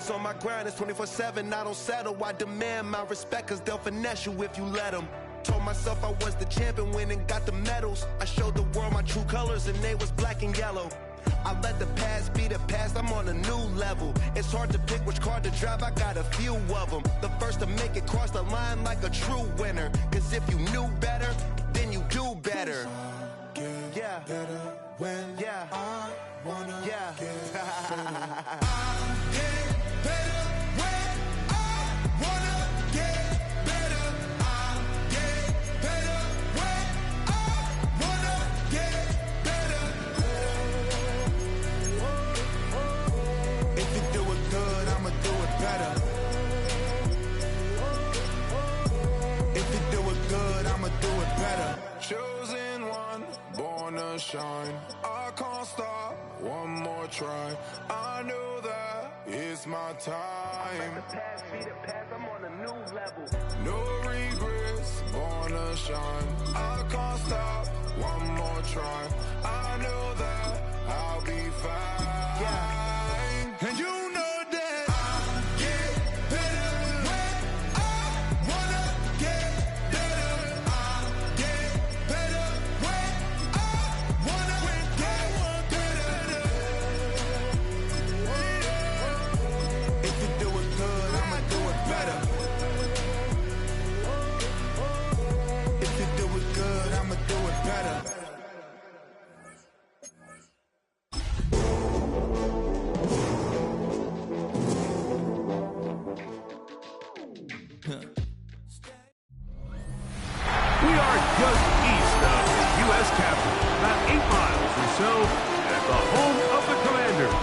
always on my grind, it's 24/7, I don't settle. I demand my respect, cause they'll finesse you if you let them. Told myself I was the champion, went and got the medals. I showed the world my true colors and they was black and yellow. I let the past be the past, I'm on a new level. It's hard to pick which car to drive, I got a few of them. The first to make it cross the line like a true winner. Cause if you knew better, then you do better. Yeah. Better when I wanna get better. Chosen one, born to shine. I can't stop, one more try. I know that it's my time. The past be the past, I'm on a new level. No regrets, born to shine. I can't stop, one more try. I know that I'll be fine. Yeah. And you know that I get better when I wanna get better. I get better when I wanna get better. If you do it good, I'ma do it better. If you do it good, I'ma do it better. We are just east of the U.S. Capitol, about 8 miles or so, at the home of the Commanders,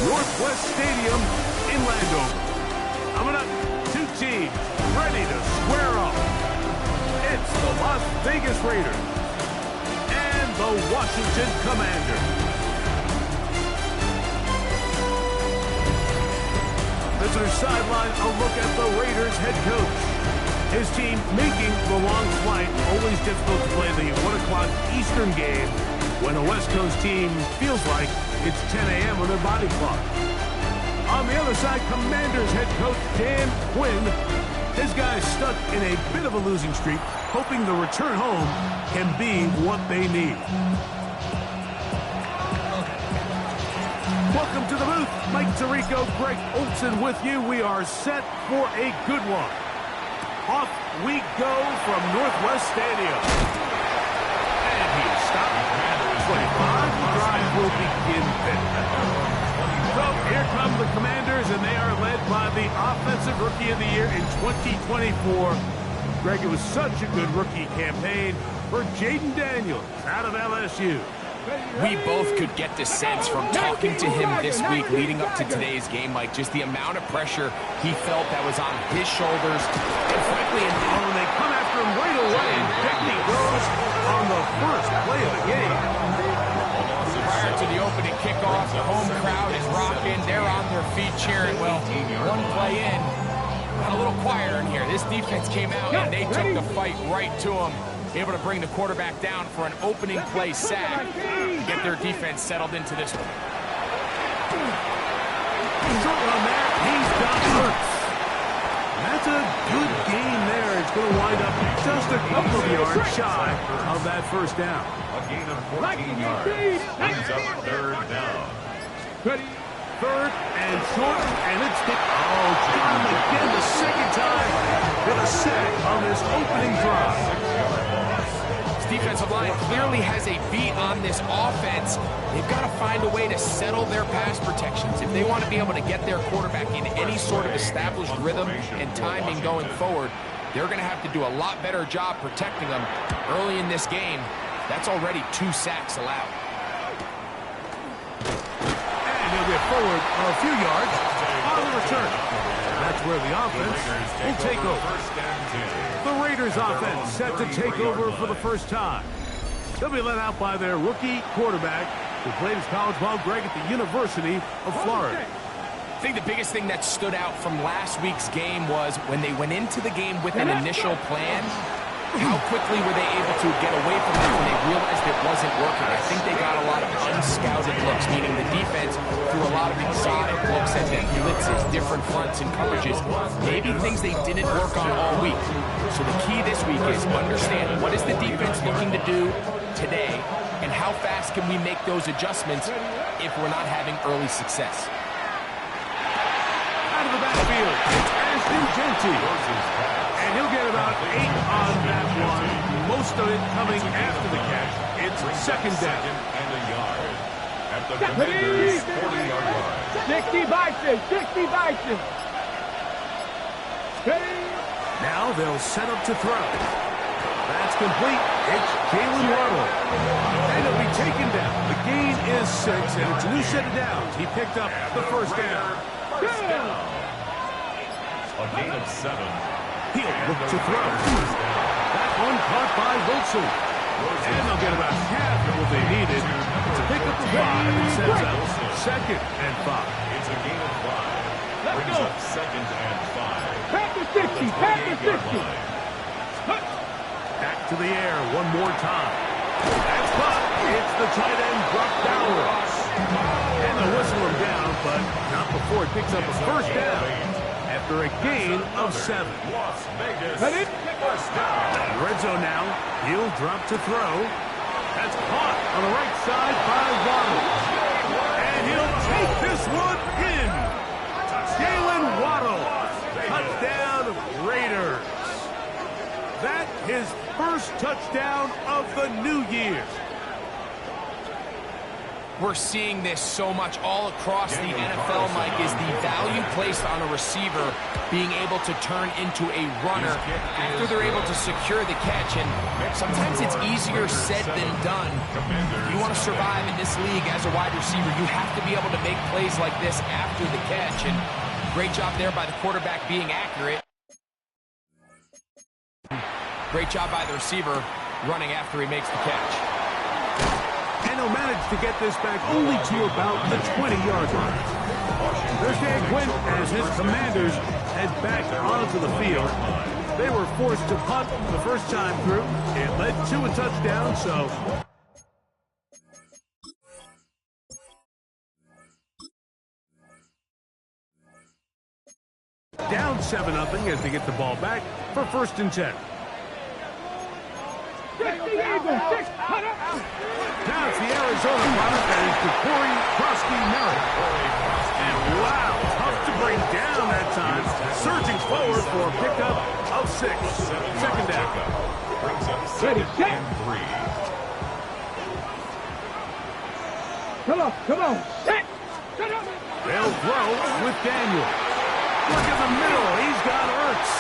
Northwest Stadium in Landover. Coming up, two teams ready to square off. It's the Las Vegas Raiders and the Washington Commanders. Visitor sideline, a look at the Raiders head coach. His team making the long flight, always difficult to play the 1 o'clock Eastern game when a West Coast team feels like it's 10 a.m. on their body clock. On the other side, Commanders head coach Dan Quinn. His guys stuck in a bit of a losing streak, hoping the return home can be what they need. Welcome to the booth. Mike Tirico, Greg Olson with you. We are set for a good one. Off we go from Northwest Stadium. And he is stopped. 25. The drive will begin then. So here come the Commanders, and they are led by the Offensive Rookie of the Year in 2024. Greg, it was such a good rookie campaign for Jaden Daniels out of LSU. We both could get the sense from talking to him this week leading up to today's game, Mike, just the amount of pressure he felt that was on his shoulders. And frankly, when they come after him right away, and down he goes on the first play of the game. Prior to the opening kickoff, the home crowd is rocking. They're on their feet cheering. Well, one play in, got a little quieter in here. This defense came out and they took the fight right to him. Able to bring the quarterback down for an opening play sack. Get their defense settled into this one. Short run there. He's got Hurts. That's a good gain there. It's going to wind up just a couple of yards shy of that first down. A gain of 14 yards. Brings up third down. Ready? Third and short, and it's got him again the second time with a sack on this opening drive. Defensive line clearly has a beat on this offense. They've got to find a way to settle their pass protections. If they want to be able to get their quarterback in any sort of established rhythm and timing going forward, they're going to have to do a lot better job protecting them early in this game. That's already 2 sacks allowed. And he'll get forward a few yards on the return. That's where the offense will take over. The Raiders offense set to take over for the first time. They'll be led out by their rookie quarterback who played his college ball, Greg, at the University of Florida. I think the biggest thing that stood out from last week's game was when they went into the game with an initial plan, How quickly were they able to get away from that when they realized it wasn't working? I think they got a lot of unscouted looks, meaning the defense threw a lot of exotic looks at them, blitzes, different fronts and coverages, maybe things they didn't work on all week. So the key this week is understand what is the defense looking to do today, and how fast can we make those adjustments if we're not having early success. Out of the backfield, it's Ashton Jeanty. And he'll get about 8 on that one. Most of it coming after the catch. It's second down. And a yard. At the Commanders' 40-yard line. 60 Vikings. Now they'll set up to throw. That's complete. It's Jalen Waddle. And he'll be taken down. The gain is 6, and it's a new set of downs. He picked up the first down. First down. A gain of 7. He'll look to throw. That one caught by Wilson. And they'll get about half of what they needed to pick up the 5 and sets up second and 5. It's a gain of 5. Brings up second and 5. Panther 60. Back to the air one more time. That's caught. It's the tight end, Brock Bowers. And they'll whistle him down, but not before it picks up a first down after a gain of 7. Las Vegas. Ready? First down. Red zone now. He'll drop to throw. That's caught on the right side by Waddle. And he'll take this one in. Jalen Waddle. Touchdown, Raiders. That his first touchdown of the new year. We're seeing this so much all across the NFL, Mike, is the value placed on a receiver being able to turn into a runner after they're able to secure the catch. And sometimes it's easier said than done. You want to survive in this league as a wide receiver, you have to be able to make plays like this after the catch. And great job there by the quarterback being accurate. Great job by the receiver running after he makes the catch. And he'll manage to get this back only to about the 20-yard line. There's Dan Quinn as his Commanders head back onto the field. They were forced to punt the first time through. It led to a touchdown, so... Down 7-0 as they get the ball back for 1st and 10. Now it's the Arizona runner, that is Corey Krosky-Merritt. And wow, tough to bring down that time. Surging forward for a pickup of 6. Second down. Brings up second and 3. Come on. Set. They'll throw with Daniel. Look in the middle. He's got Ertz.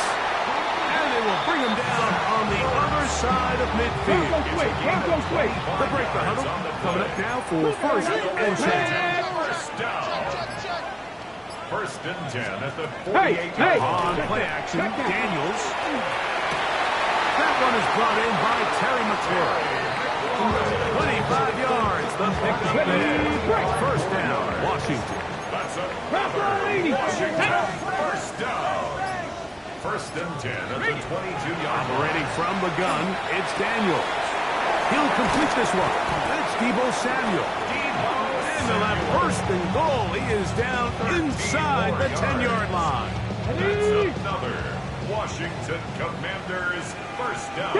And they will bring him down on the other side of midfield. Broncos quick. They'll break the huddle. Coming up now for 1st and 10. First down. 1st and 10 at the 48-yard On play action, Daniels. That one is brought in by Terry McLaurin. 25 yards, the pickup there. First down, Washington. That's another Washington first down. 1st and 10 at the 22-yard line. Operating from the gun, it's Daniels. He'll complete this one. That's Deebo Samuel. And they'll have 1st and goal. He is down inside the 10-yard line. That's another Washington Commanders first down.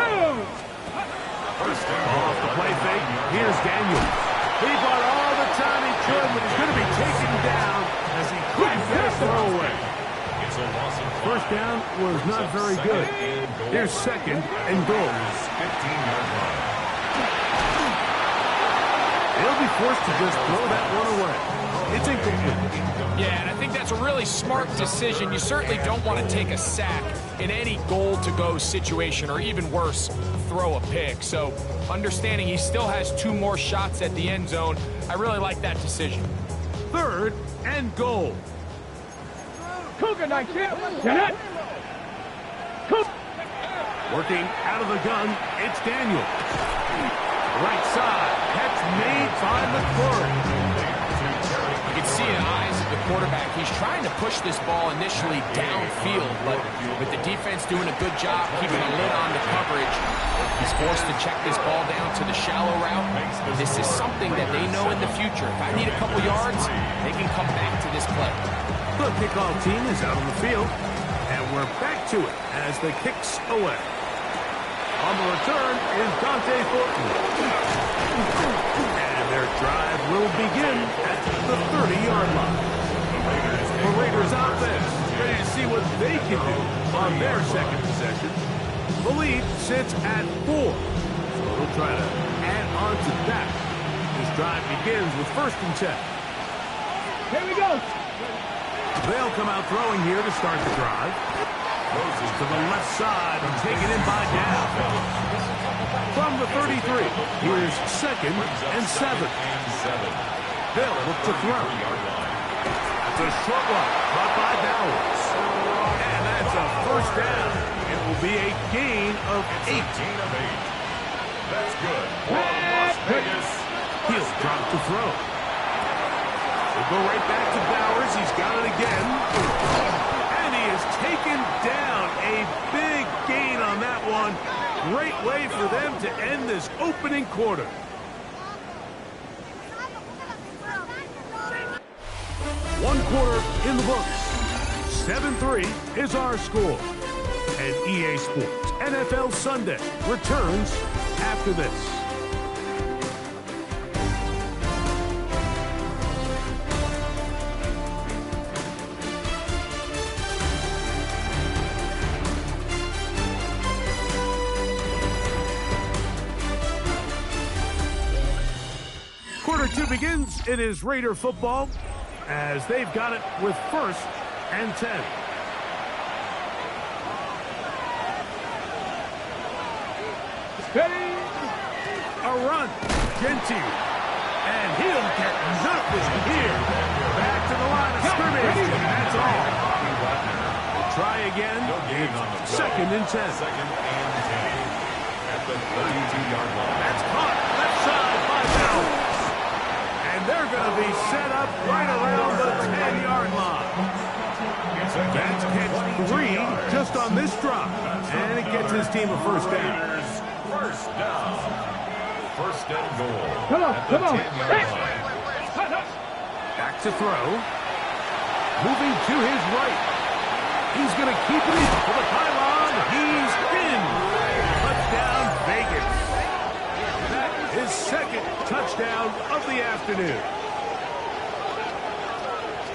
First down. Off the play fake, here's Daniels. He bought all the time he could, but he's going to be taken down as he couldn't get a throw away. It's a loss of 5. First down was not very good. Here's 2nd and goal. 15-yard line. They'll be forced to just throw that one away. It's incomplete. Yeah, and I think that's a really smart decision. You certainly don't want to take a sack in any goal-to-go situation, or even worse, throw a pick. So understanding he still has 2 more shots at the end zone, I really like that decision. 3rd and goal. Cougar 19. Get it. Working out of the gun, it's Daniel. Right side, catch made by McLaurin. You can see in the eyes of the quarterback. He's trying to push this ball initially downfield, but with the defense doing a good job keeping a lid on the coverage, he's forced to check this ball down to the shallow route. This is something that they know in the future. If I need a couple yards, they can come back to this play. The kickoff team is out on the field, and we're back to it as the kicks away. On the return is Dante Thornton. And their drive will begin at the 30-yard line. The Raiders offense ready to see what they can do on their second possession. The lead sits at 4. So they'll try to add on to that. This drive begins with 1st and 10. Here we go. They'll come out throwing here to start the drive. Goes to the left side and taken in by Dow. From the 33, here's 2nd and 7. They'll look to throw. That's a short one, caught by Bowers. And that's a 1st down. It will be a gain of 8. That's good. Las Vegas. He'll drop to throw. We'll go right back to Bowers. He's got it again. And he has taken down a big gain on that one. Great way for them to end this opening quarter. One quarter in the books. 7-3 is our score. And EA Sports NFL Sunday returns after this. Quarter 2 begins. It is Raider football as they've got it with 1st and 10. Ready. A run. Gentile. And he'll get nothing here. Back to the line of scrimmage. And that's all. We'll try again. It's 2nd and 10. 2nd and 10. At the 32-yard line. That's caught left side by Bowers. And they're going to be set up right around the 10-yard line. That's catch 3 just on this drop. And it gets his team a 1st down. 1st down. 1st and goal. Come on, at the come on. 10-yard line. Back to throw. Moving to his right. He's going to keep it for the pylon. He's in. Touchdown, Vegas. That is 2nd touchdown of the afternoon.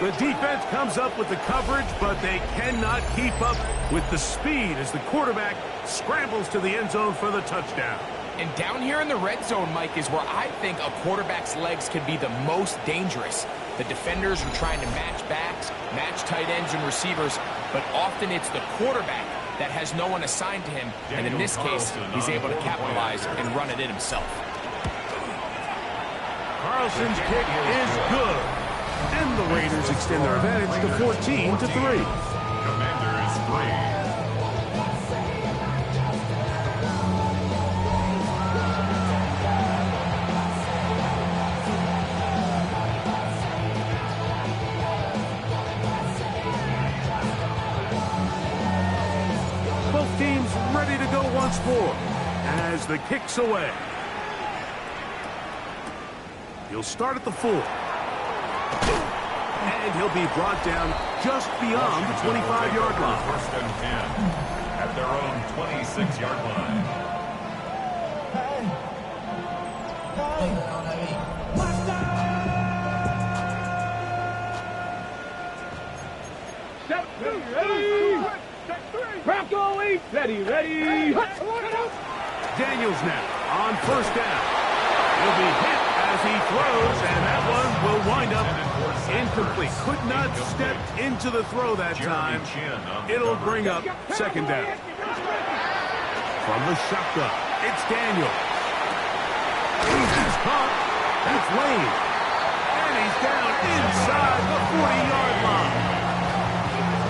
The defense comes up with the coverage, but they cannot keep up with the speed as the quarterback scrambles to the end zone for the touchdown. And down here in the red zone, Mike, is where I think a quarterback's legs can be the most dangerous. The defenders are trying to match backs, match tight ends and receivers, but often it's the quarterback that has no one assigned to him, and in this case, he's able to capitalize and run it in himself. Carlson's kick is good, and the Raiders extend their advantage to 14-3. Commanders 3. Both teams ready to go once more as the kick's away. He'll start at the 4. And he'll be brought down just beyond the 25-yard line. 1st and 10 at their own 26-yard line. Ready. Bronco East. Ready. Daniels now on 1st down. He'll be hit as he throws, and that one will wind up incomplete. Could not step into the throw that time. It'll bring up 2nd down. From the shotgun, it's Daniel. He's caught. That's Lane. And he's down inside the 40-yard line.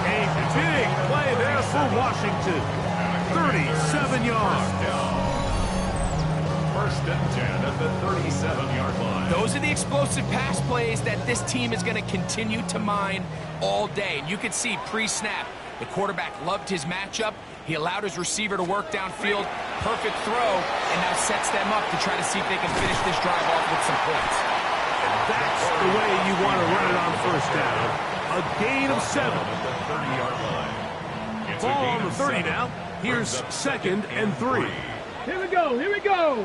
A big play there for Washington. 37 yards. 1st and 10 at the 37-yard line. Those the explosive pass plays that this team is going to continue to mine all day. And you could see pre-snap, the quarterback loved his matchup. He allowed his receiver to work downfield. Perfect throw, and now sets them up to try to see if they can finish this drive off with some points. And that's the way you want to run it on first down. A gain of 7. Ball on the 30 now. Here's 2nd and 3. Here we go. Here we go.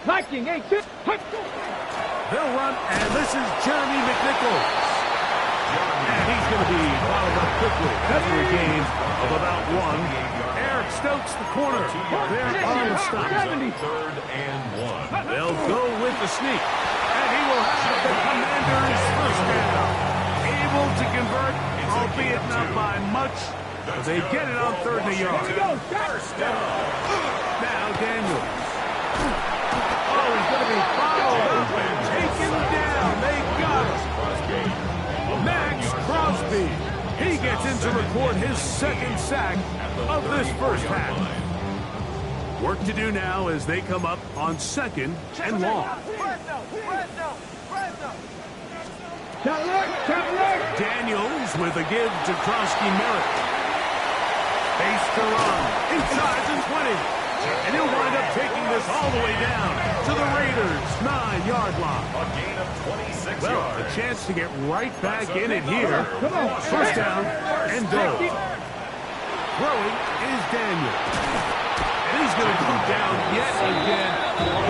Liking, hey, They'll run, and this is Jeremy McNichols. And he's going to be followed up quickly after a gain of about 1. Eric Stokes, the corner. They're on the stop. 3rd and 1. They'll go with the sneak. And he will have the Commanders' first down. Able to convert, albeit not by much. They get it on 3rd and a yard. First down. Now Daniels. Oh, he's going to be followed up and taken down. They got him. Max Crosby. He gets in to record his 2nd sack of this first half. Work to do now as they come up on 2nd and long. Daniels with a give to Krosky Merritt. Face to run. Inside the 20. And he'll wind up taking this all the way down to the Raiders' 9-yard line. A gain of 26 Well, yards. a chance to get right back in it here. First down and goal. Throwing is Daniel. And he's going to come down yet again.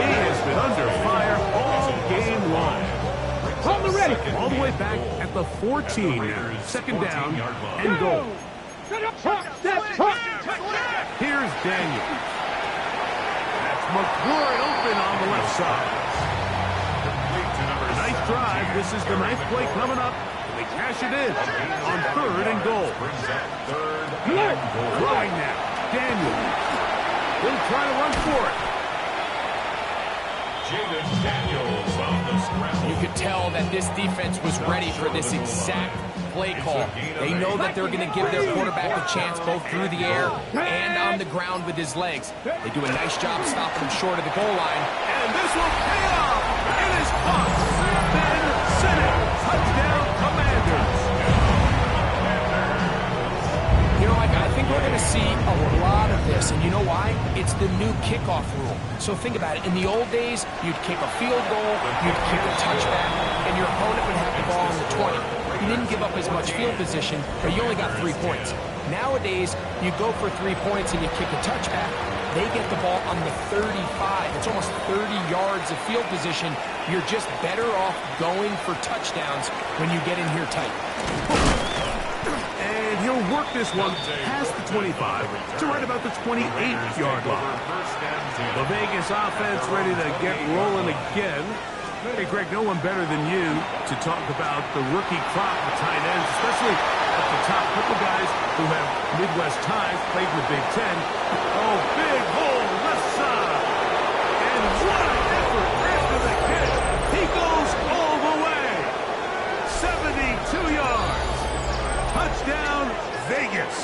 He has been under fire all game long. Hold the ready. All the way back at the 14 now. 2nd down and goal. Here's Daniel. That's McLaurin open on the left side. A nice drive. This is the 9th play coming up. They cash it in on 3rd and goal. Throwing now. Daniel. He'll try to run for it. Jaden Daniels on the scramble. You could tell that this defense was ready for this exact play call. They know that they're going to give their quarterback a chance both through the air and on the ground with his legs. They do a nice job stopping him short of the goal line. And this will pay off. It is caught. Ben Sinnott. Touchdown, Commanders. You know, I think we're going to see a lot of this, and you know why? It's the new kickoff rule. So think about it. In the old days, you'd kick a field goal, you'd kick a touchback, and your opponent would have the ball on the 20. You didn't give up as much field position, but you only got 3 points. Nowadays, you go for 3 points and you kick a touchback. They get the ball on the 35. It's almost 30 yards of field position. You're just better off going for touchdowns when you get in here tight. And he'll work this one past the 25 to right about the 28-yard line. The Vegas offense ready to get rolling again. Hey, Greg, no one better than you to talk about the rookie crop of tight ends, especially at the top. Couple guys who have Midwest ties, played in the Big Ten. Oh, big hole, left side. And what an effort after the kick. He goes all the way. 72 yards. Touchdown, Vegas.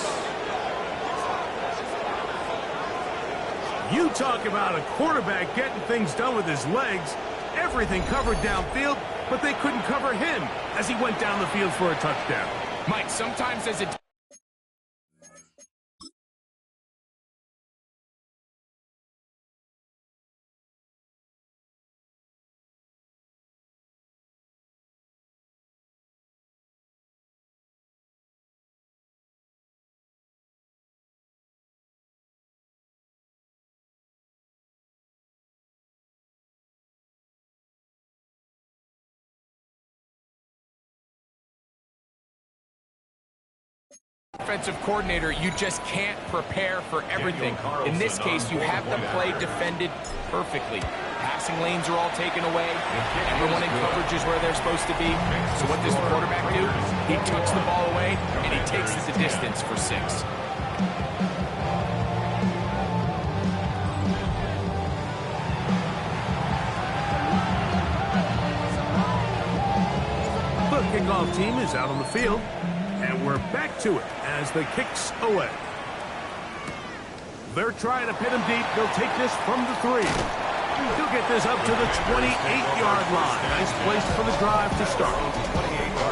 You talk about a quarterback getting things done with his legs. Everything covered downfield, but they couldn't cover him as he went down the field for a touchdown. Mike, sometimes as a offensive coordinator, you just can't prepare for everything. In this case, you have them play defended perfectly. Passing lanes are all taken away. Everyone in coverage is where they're supposed to be. So what does the quarterback do? He tucks the ball away, and he takes it the distance for 6. The kickoff team is out on the field, and we're back to it as the kick's away. They're trying to pin him deep. They'll take this from the 3. He'll get this up to the 28-yard line. Nice place for the drive to start.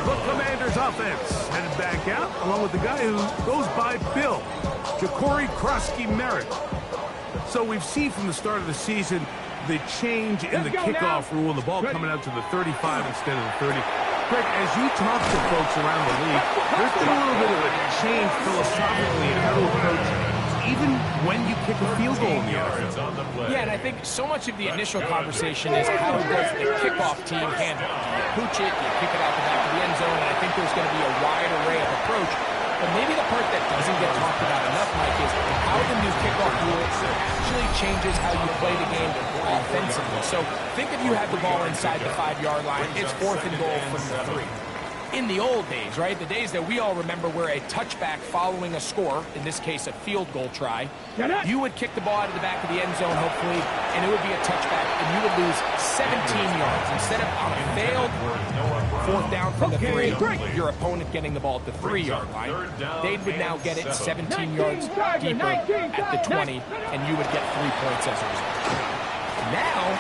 The Commanders' offense headed back out, along with the guy who goes by Bill, Ja'Cory Krosky-Merritt. So we've seen from the start of the season the change in the kickoff rule, the ball coming out to the 35 instead of the 30. Greg, as you talk to folks around the league, there's been a little bit of a change philosophically in how to approach even when you kick a field goal in the NFL. Yeah, and I think so much of the initial conversation is how does the kickoff team handle it? You pooch it, you kick it out the back of the end zone, and I think there's going to be a wide array of approach. But maybe the part that doesn't get talked about enough, Mike, is how the new kickoff rule actually changes how you play the game offensively. So think if you had the ball inside the 5-yard line, it's 4th and goal from the 3. In the old days, right, the days that we all remember where a touchback following a score, in this case a field goal try, you would kick the ball out of the back of the end zone, hopefully, and it would be a touchback, and you would lose 17 yards. Instead of on a failed 4th down from the 3, your opponent getting the ball at the 3-yard line, they would now get it 17 yards deeper at the 20, and you would get 3 points as a result. Now,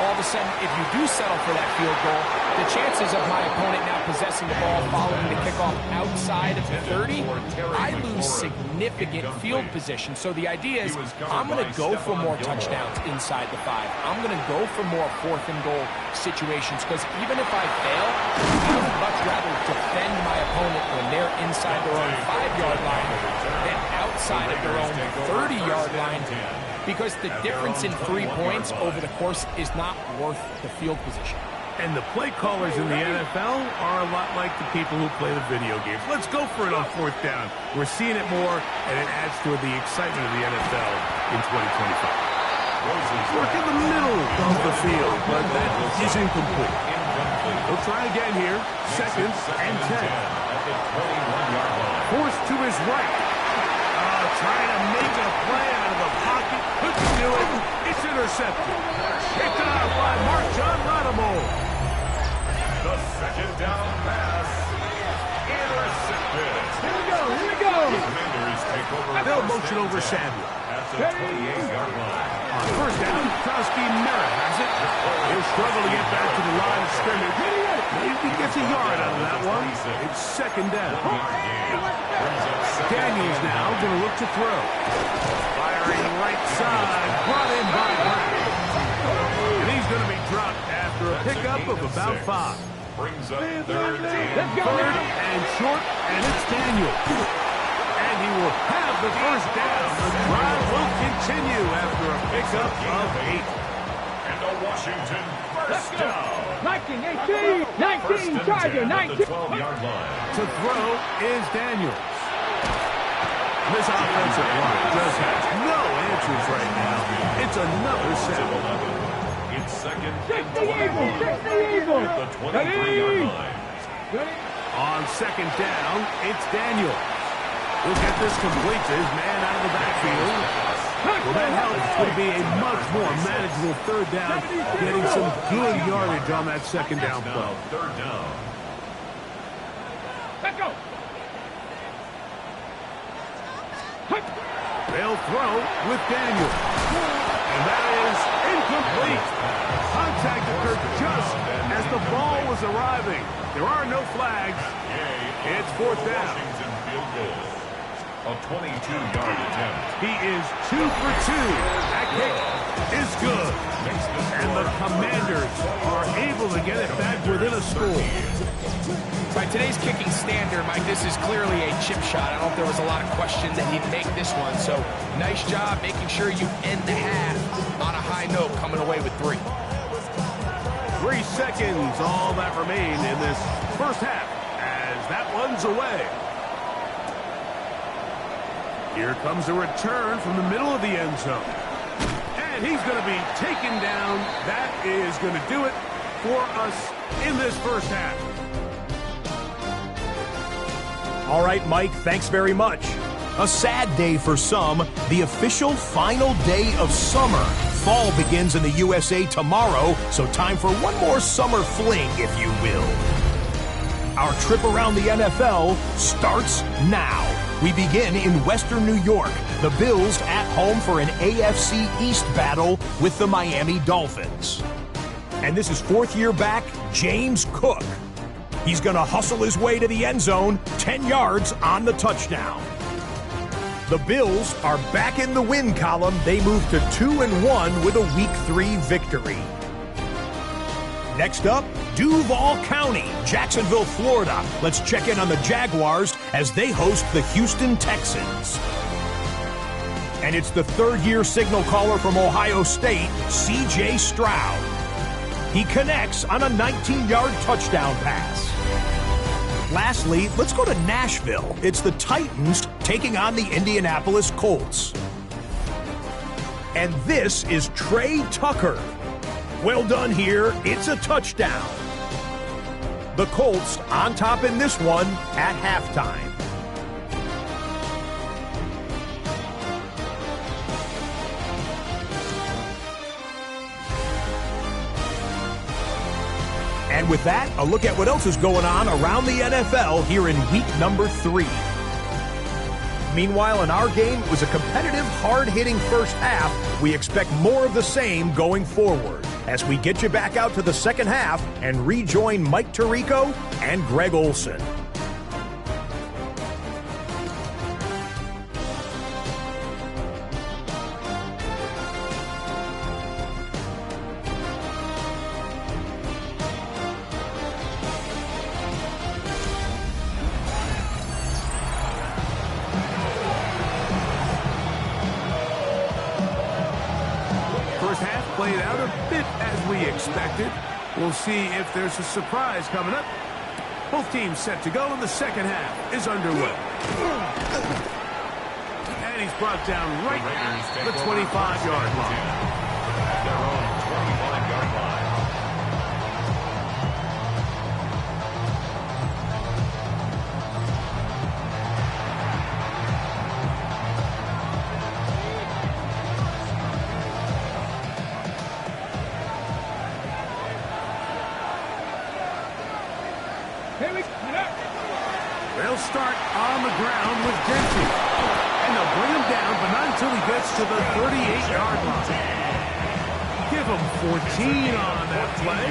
all of a sudden, if you do settle for that field goal, the chances of my opponent now possessing the ball following the kickoff outside of the 30, I lose significant field position. So the idea is I'm going to go for more touchdowns inside the 5. I'm going to go for more 4th and goal situations because even if I fail, I would much rather defend my opponent when they're inside their own 5-yard line than outside of their own 30-yard line, because the difference in 3 points over the course is not worth the field position. And the play callers in the NFL are a lot like the people who play the video games. Let's go for it on 4th down. We're seeing it more, and it adds to the excitement of the NFL in 2025. Work in the middle of the field, but that is incomplete. We'll try again here. 2nd and 10. Forced to his right. Trying to make a play out of the pocket. Couldn't do it. It's intercepted. Picked up by Marshon Lattimore. The 2nd down pass. Intercepted. Here we go. Commanders take over. They'll motion over Samuel. At the 28-yard line. On 1st down, Krosky-Merritt has it. He'll struggle to get back to the line of scrimmage. Maybe gets a yard out of that one. It's 2nd down. Daniels now going to look to throw. Firing right side. Brought in by Brown. And he's going to be dropped after a pickup of about 5. Brings up 3rd and Let's go. 3rd and short, and it's Daniels. And he will have the 1st down. The drive will continue after a pickup of 8. And a Washington 1st down. 19, 18, 19, Charger, 19. The 12-yard line. To throw is Daniels. This offensive line just has no answers right now. It's another sack. It's 2nd Fix and the eagle, 21. fix the eagle. At the 23-yard line. On 2nd down, it's Daniels. We'll get this complete to his man out of the backfield. Well, that helps. It's going to be a much more manageable 3rd down, getting some good yardage on that 2nd down play. Now 3rd down. Let's go. They'll throw with Daniels. And that is incomplete. Contact occurred just as the ball was arriving. There are no flags. It's 4th down. Washington field goal. A 22-yard attempt. He is 2 for 2. That kick is good. And the Commanders are able to get it back within a score. By today's kicking standard, Mike, this is clearly a chip shot. I don't know if there was a lot of question that he'd make this one. So nice job making sure you end the half on a high note, coming away with 3. 3 seconds, all that remain in this 1st half as that one's away. Here comes a return from the middle of the end zone. And he's going to be taken down. That is going to do it for us in this 1st half. All right, Mike, thanks very much. A sad day for some, the official final day of summer. Fall begins in the USA tomorrow, so time for one more summer fling, if you will. Our trip around the NFL starts now. We begin in Western New York. The Bills at home for an AFC East battle with the Miami Dolphins. And this is fourth-year back James Cook. He's going to hustle his way to the end zone, 10 yards on the touchdown. The Bills are back in the win column. They move to 2-1 with a Week 3 victory. Next up, Duval County, Jacksonville, Florida. Let's check in on the Jaguars as they host the Houston Texans. And it's the third-year signal caller from Ohio State, C.J. Stroud. He connects on a 19-yard touchdown pass. Lastly, let's go to Nashville. It's the Titans taking on the Indianapolis Colts. And this is Trey Tucker. Well done here. It's a touchdown. The Colts on top in this one at halftime. And with that, a look at what else is going on around the NFL here in week number 3. Meanwhile, in our game, it was a competitive, hard-hitting first half. We expect more of the same going forward as we get you back out to the second half and rejoin Mike Tirico and Greg Olsen. Played out a bit as we expected. We'll see if there's a surprise coming up. Both teams set to go, and the second half is underway. And he's brought down right at the 25-yard line. Their own 25-yard line. They'll start on the ground with Gentry. And they'll bring him down, but not until he gets to the 38-yard line. Give him 14 on that play.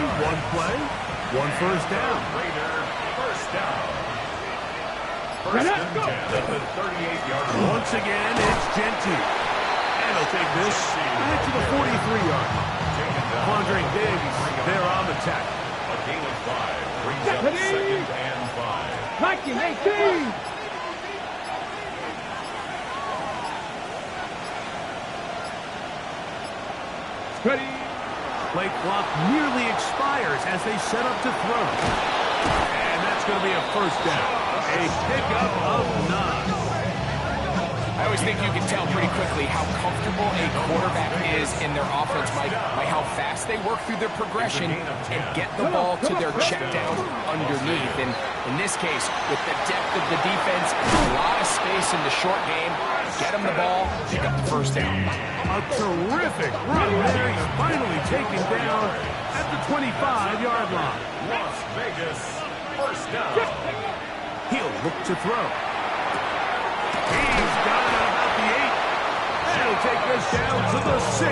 One first down. First down. First and 10 at the 38-yard line. Once again, it's Gentry. And he'll take this back to the 43-yard line. Andre Diggs, they're on the tackle. A gain of 5 brings up second and 5. Viking 18! Ready. Play clock nearly expires as they set up to throw. And that's going to be a first down. A pickup of 9. I always think you can tell pretty quickly how comfortable a quarterback is in their offense, Mike, by how fast they work through their progression and get the ball to their check down underneath. And in this case, with the depth of the defense, a lot of space in the short game, get them the ball, pick up the first down. A terrific run there. He's finally taken down at the 25-yard line. Las Vegas, first down. He'll look to throw. He's got it about the 8. And he'll take this down to the 6.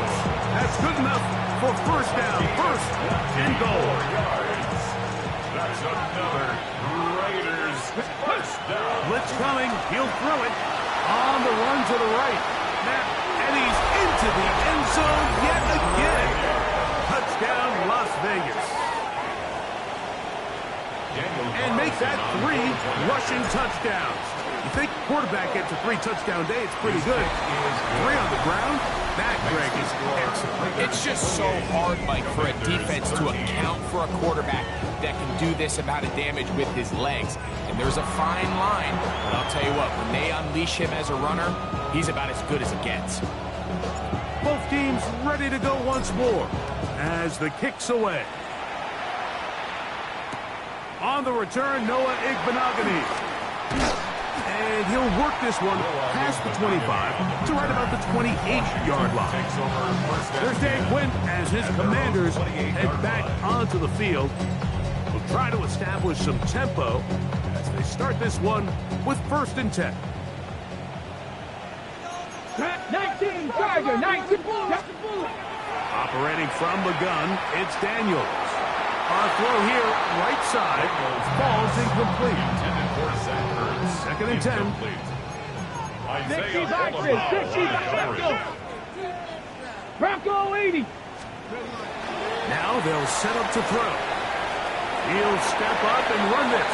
That's good enough for first down. First and goal. That's another Raiders first down. Blitz coming. He'll throw it on the run to the right. And he's into the end zone yet again. Touchdown, Las Vegas. And make that 3 rushing touchdowns. You think quarterback gets a 3-touchdown day, it's pretty good. 3 on the ground, that, Greg, is excellent. It's just so hard, Mike, for a defense to account for a quarterback that can do this amount of damage with his legs. And there's a fine line, but I'll tell you what, when they unleash him as a runner, he's about as good as it gets. Both teams ready to go once more as the kick's away. On the return, Noah Igbenogany. And he'll work this one past the 25 to right about the 28-yard line. There's Dan Quinn as his Commanders head back onto the field. Will try to establish some tempo as they start this one with first and 10. 19, Charger, 19, catch the bullet. Operating from the gun, it's Daniels. Our throw here, right side, falls incomplete. Intended for Zach Ertz. Second and 10. Incomplete. 60 Isaiah back, Oliver 60 on back, coverage. Bronco 80. Now they'll set up to throw. He'll step up and run this.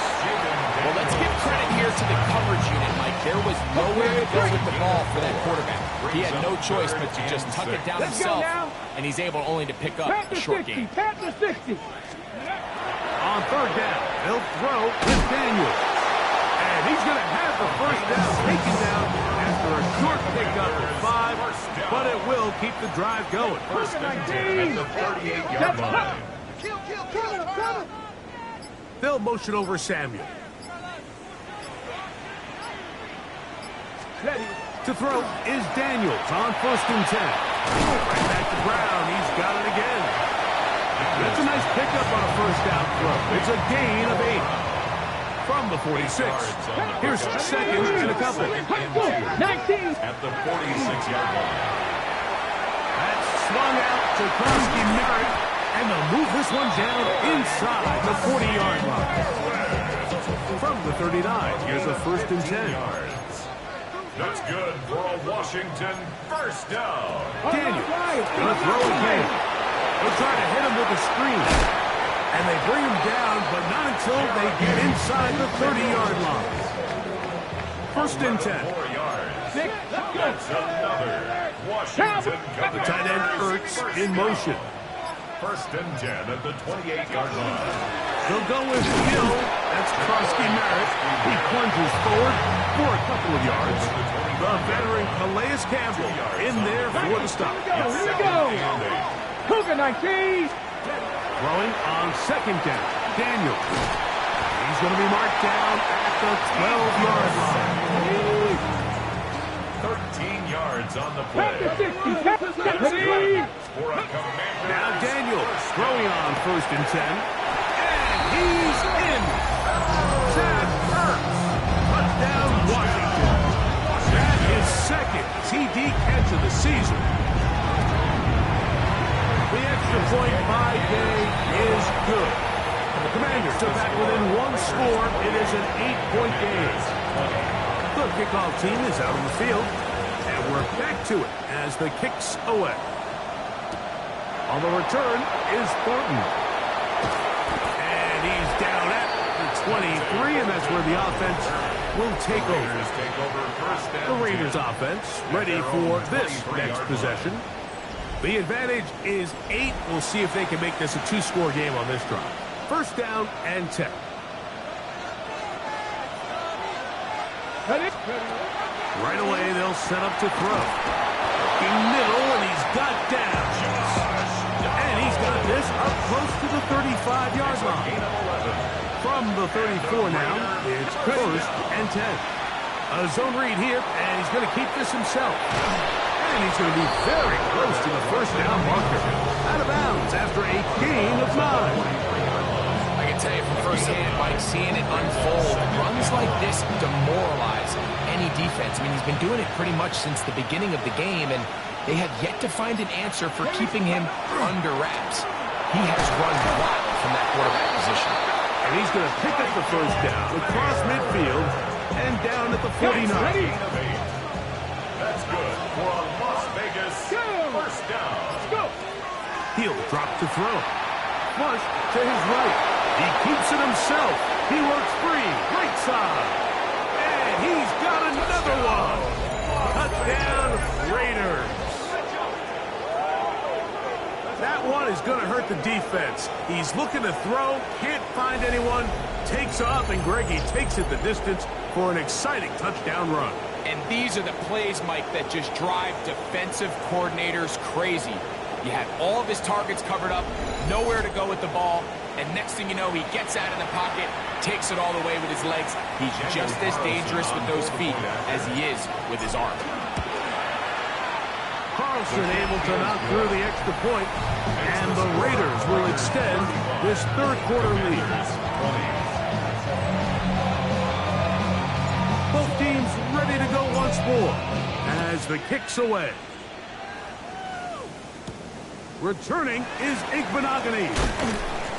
Well, let's give credit here to the coverage unit, Mike. There was nowhere to go with the ball for that quarterback. He had no choice but to just tuck it down Let's go himself, now. and he's able only to pick up a Panther short 60, gain. Panther 60. On third down, they'll throw with Daniels. And he's going to have the first down taken down after a short pickup of 5, but it will keep the drive going. First and 10 at the 38-yard line. Cover. They'll motion over Samuel. Ready. To throw is Daniels on first and 10. Right back to Brown. He's got it again. That's a nice pickup on a first down throw. It's a gain of 8. From the 46. Here's second and a couple. 19. At the 46-yard line. That's swung out to Krosky Merritt, and they'll move this one down inside the 40-yard line. From the 39, here's a first and 10. That's good for a Washington first down. Daniels gonna throw again. They'll try to hit him with a screen. And they bring him down, but not until they get inside the 30-yard line. First and 10. 4 yards. That's another Washington The coverage. tight end Ertz in motion. First and 10 at the 28-yard line. They'll go with Hill. That's Krosky Merritt. He plunges forward for a couple of yards. The veteran Calais Campbell in there for the stop. Here we go. Cougar 19. Throwing on second down. Daniels. He's going to be marked down at the 12-yard line. 13 yards on the Panther play. 60, Panther 60. For a Commander. Now Daniels throwing on first and 10. And he's in. Zach Ertz. Touchdown Washington. That is second TD catch of the season. The extra point by Day is good. And the Commanders are back within one score. It is an 8-point game. The kickoff team is out on the field. And we're back to it as the kicks away. On the return is Thornton. And he's down at the 23, and that's where the offense will take over. Take over first The and Raiders 10. offense ready for this next possession. The advantage is 8. We'll see if they can make this a 2-score game on this drive. First down and 10. Ready. Right away, they'll set up to throw. In middle, and he's got down. And he's got this up close to the 35-yard line. From the 34 now, it's first and 10. A zone read here, and he's going to keep this himself. And he's going to be very close to the first down marker. Out of bounds after a gain of 9. I can tell you from firsthand, Mike, seeing it unfold, runs like this demoralize any defense. I mean, he's been doing it pretty much since the beginning of the game, and they have yet to find an answer for keeping him under wraps. He has run wild from that quarterback position. And he's going to pick up the first down across midfield and down at the 49. Ready. That's good for a Las Vegas first down. Go. He'll drop to throw. Flush to his right. He keeps it himself. He works free. Right side. And he's got another one. Touchdown, Raiders. That one is going to hurt the defense. He's looking to throw, can't find anyone, takes off, and Greggy takes it the distance for an exciting touchdown run. And these are the plays, Mike, that just drive defensive coordinators crazy. You had all of his targets covered up, nowhere to go with the ball, and next thing you know, he gets out in the pocket, takes it all the way with his legs. He's just as dangerous with those feet as he is with his arm. Carlson able to knock through the extra point, and the Raiders will extend this third-quarter lead. Both teams ready to go once more. as the kick's away. Returning is Igbenogany.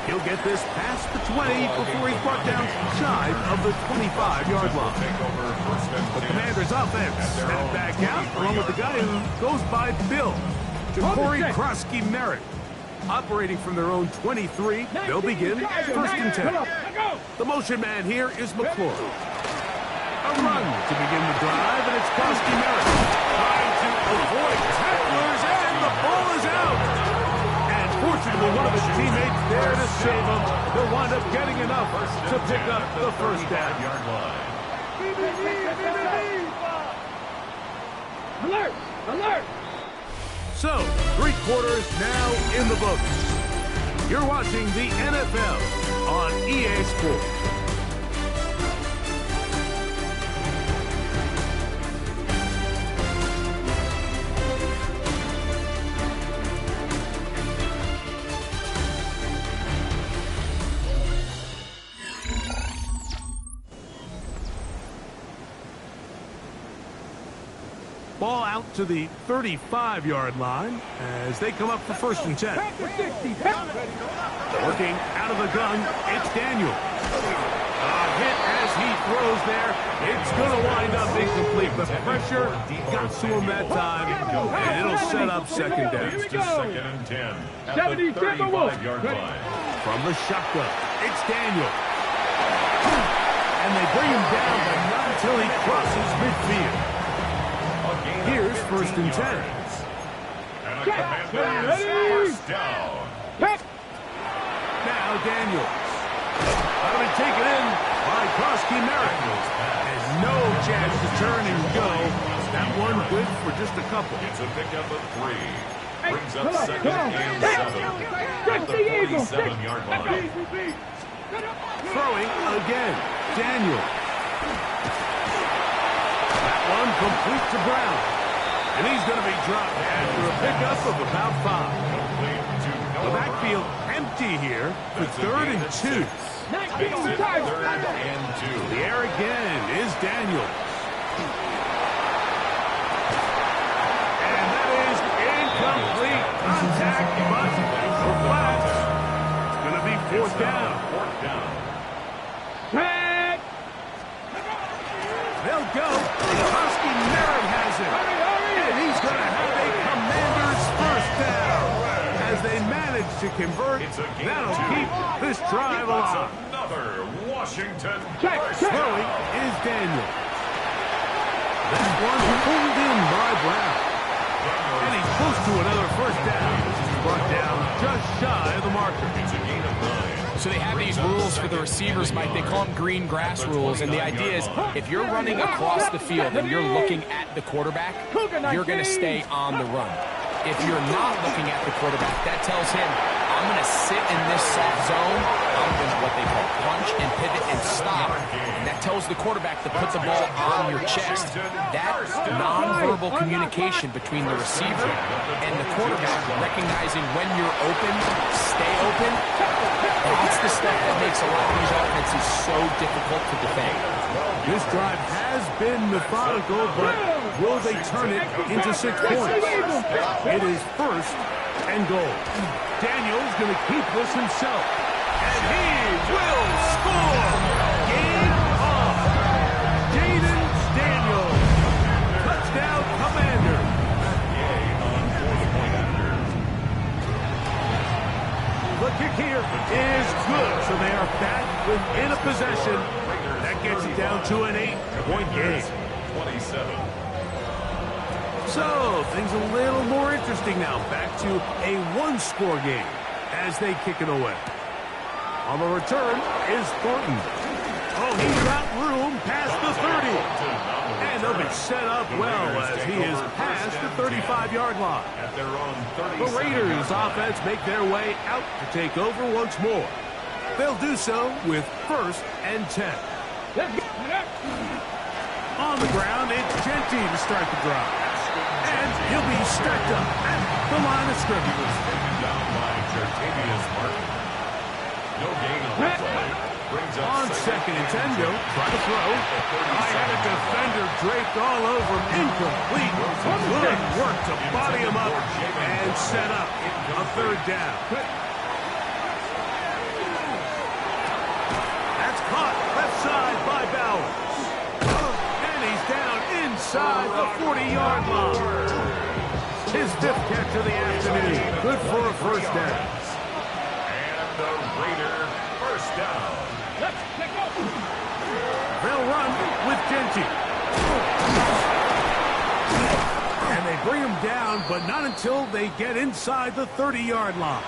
He'll get this past the 20 before he's brought down shy of the 25-yard line. The Commanders' offense headed back out along with the guy who goes by Bill. Ja'Cory Krosky-Merritt. Operating from their own 23, they'll begin first and 10. The motion man here is McClure. A run to begin the drive, and it's Krosky-Merritt trying to avoid tacklers, and the ball is out. And fortunately, one of his teammates there to save him. They'll wind up getting enough to pick up the first down. Alert! Alert! So, 3 quarters now in the books. You're watching the NFL on EA Sports. Ball out to the 35-yard line as they come up for first and 10. Working out of the gun, it's Daniel. A hit as he throws there. It's going to wind up incomplete, but pressure got to him that time, and it'll set up second down. It's just second and 10 at the 35-yard line. From the shotgun, it's Daniel. And they bring him down, but not until he crosses midfield. Here's first and 10. And a Commanders first down. Now Daniels. That'll be taken in by Krosky-Merritt. And no chance to turn and go. That one good for just a couple. It's a pickup of 3. Brings up second and 7 at the 47-yard line. Throwing again. Daniel. That one complete to Brown. And he's going to be dropped after a pickup of about 5. The backfield empty here for third and 2. The air again is Daniels. And that is incomplete contact, but no flags. It's going to be fourth down. They'll go. Krosky-Merritt has it. And he's going to have a Commanders first down. As they manage to convert, that'll keep this drive alive. Another Washington Throwing is Daniel. This one pulled in by Brown. And he's close to another first down. This is brought down just shy of the marker. It's a gain of 9. So they have these rules for the receivers, Mike. They call them green grass rules. And the idea is if you're running across the field and you're looking at the quarterback, you're going to stay on the run. If you're not looking at the quarterback, that tells him, I'm going to sit in this soft zone. I'm going to what they call punch and pivot and stop. And that tells the quarterback to put the ball on your chest. That nonverbal communication between the receiver and the quarterback, recognizing when you're open, stay open, that's the stuff that makes a lot of these offenses so difficult to defend. This drive has been methodical, but will they turn it into 6 points? It is first and goal. Daniel's going to keep this himself. And he will score! Game on! Jayden Daniels. Touchdown, Commander. The kick here is good, so they are back within a possession. That gets it down to an 8-point game. 27. So, things a little more interesting now. Back to a 1-score game as they kick it away. On the return is Thornton. Oh, he's got room past the 30. And they'll be set up well as he is past the 35-yard line. At their own 37. The Raiders offense make their way out to take over once more. They'll do so with first and 10. On the ground, it's Genty to start the drive. And he'll be stacked up at the line of scrimmage. Taken down by Jartavius Martin. No gain on the play. On second and 10, Bill. Try to throw. I had a defender draped all over him. Incomplete. Good work to body him up and set up a third down. That's caught left side by Bowers. And he's down inside the 40-yard line. His fifth catch of the afternoon. Good for a first down. And the Raider first down. They'll run with Genty. And they bring him down, but not until they get inside the 30-yard line.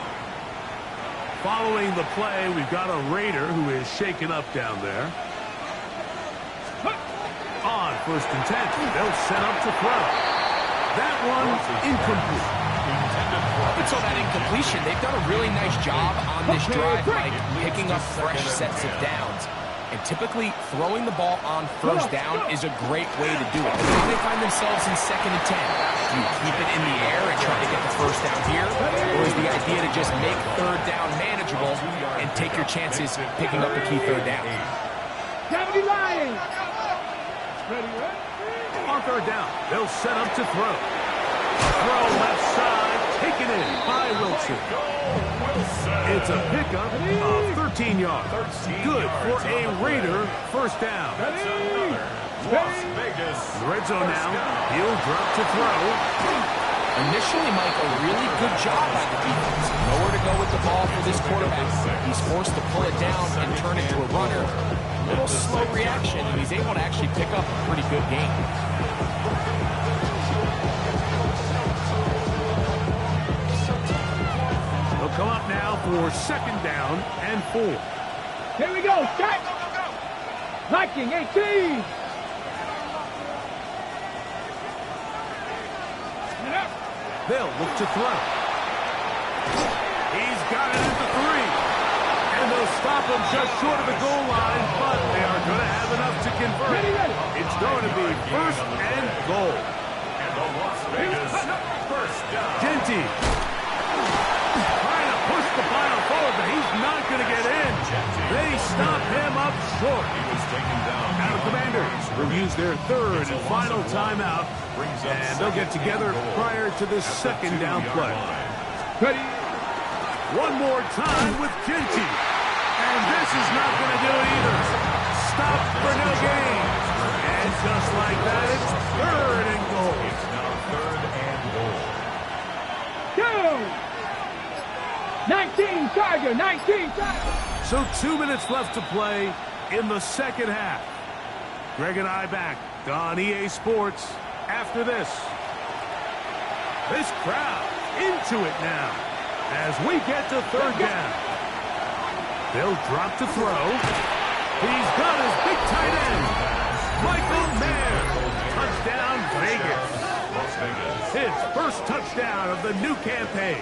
Following the play, we've got a Raider who is shaken up down there. On first and 10, they'll set up to throw. That one incomplete. And so that incompletion, they've done a really nice job on this drive, Mike, picking up fresh sets of downs. And typically, throwing the ball on first down is a great way to do it. Now they find themselves in second and 10. Do you keep it in the air and try to get the first down here? Or is the idea to just make third down manageable and take your chances picking up the key third down? On third down, they'll set up to throw. Throw left side, taken in by Wilson. It's a pickup of 13 yards. Good for a Raider first down. Las Vegas. The red zone now. He'll drop to throw. Initially, Mike, a really good job by the defense. Nowhere to go with the ball for this quarterback. He's forced to pull it down and turn it to a runner. A little slow reaction, and he's able to actually pick up a pretty good game. They'll come up now for second down and 4. Here we go. Shot. Viking 18. They'll look to throw. He's got it at the 3. And they'll stop him just short of the goal line, but they are going to have enough to convert. It's going to be first and goal. And the Las Vegas first down. Genty trying to push the pile forward, but he's not going to get in. They stop him up short. He was taken down. Now the Commanders will use their third and final timeout, and they'll get together prior to this second down play. One more time with Genty. And this is not going to do it either. Stop for no gain. And just like that, it's third and goal. It's now third and goal. Go! 19 Tiger, 19 Tiger. So 2 minutes left to play in the second half. Greg and I back on EA Sports after this. This crowd into it now as we get to third down. They'll drop to throw. He's got his big tight end, Michael Mayer. Touchdown, Vegas. Las Vegas. His first touchdown of the new campaign.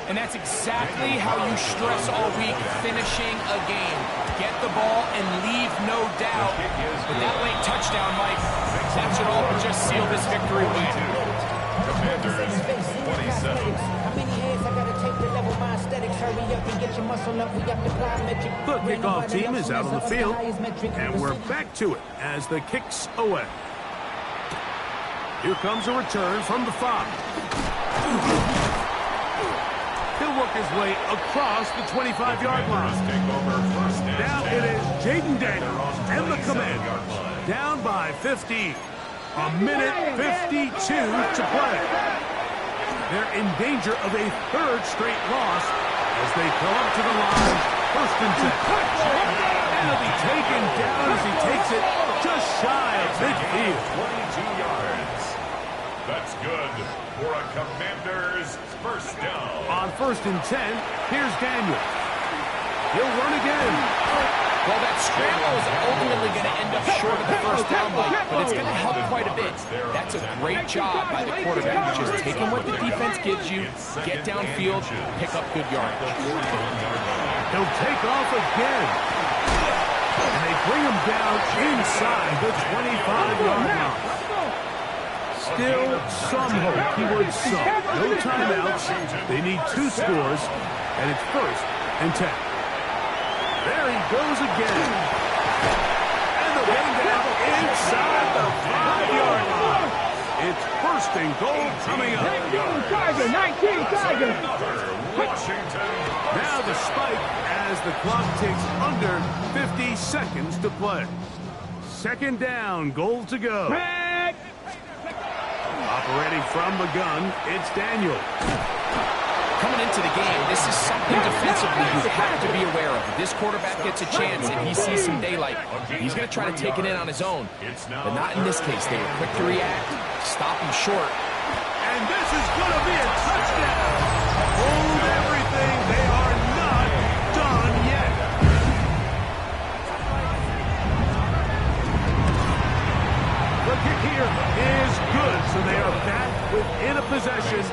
And that's exactly how you stress all week, finishing a game. Get the ball and leave no doubt. But that late touchdown, Mike, that should all just seal this victory win. Commanders 27. The kickoff team is out on the field, and we're back to it as the kicks away. Here comes a return from the 5. He'll work his way across the 25-yard line. Now it is Jaden Daniels and the Commanders down by 15. A minute 52 to play. They're in danger of a third straight loss as they come up to the line. First and 10. And he'll be taken down as he takes it just shy of midfield. 22 yards. That's good for a Commanders first down. On first and 10, here's Daniels. He'll run again. Well, that scramble is ultimately going to end up short of the first down, Mike, but it's going to help quite a bit. That's a great job by the quarterback, just taking what the defense gives you, get downfield, pick up good yardage. He'll take off again. And they bring him down inside the 25-yard line. Still some hope. Keyword some. No timeouts. They need 2 scores, and it's first and 10. There he goes again. And the bring down inside the 5-yard line. It's first and goal coming up. 19 Tigers, 19 Tigers. Washington. Now the spike as the clock ticks under 50 seconds to play. Second down, goal to go. Back. Operating from the gun, it's Daniel. Coming into the game, this is something defensively you have to be aware of. If this quarterback gets a chance and he sees some daylight, he's going to try to take it in on his own. But not in this case. They were quick to react, stop him short. And this is going to be a touchdown. Hold everything. They are not done yet. The kick here is good, so they are back within a possession.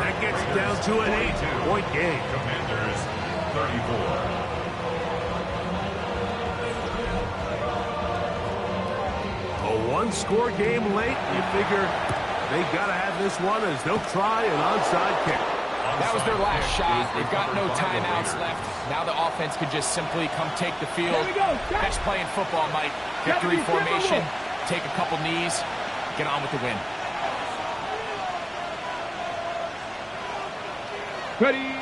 That gets down to an 8-point game. Commanders 34. A one-score game late. You figure they got to have this one as they'll try an onside kick. That was their last shot. They've got no timeouts left. Now the offense could just simply come take the field. Here we go. Best play in football, Mike. Victory formation. Take a couple knees. Get on with the win. Ready.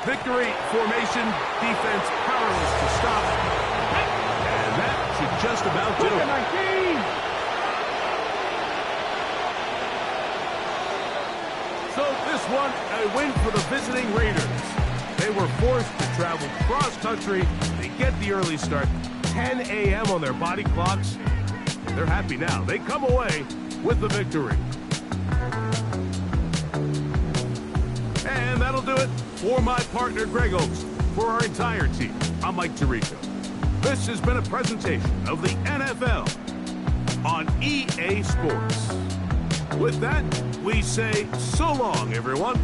Victory formation, defense powerless to stop. And that should just about do it. 19. So this one, a win for the visiting Raiders. They were forced to travel cross-country to get the early start. 10 a.m. on their body clocks. They're happy now. They come away with the victory. And that'll do it for my partner, Greg Olson. For our entire team, I'm Mike Tirico. This has been a presentation of the NFL on EA Sports. With that, we say so long, everyone.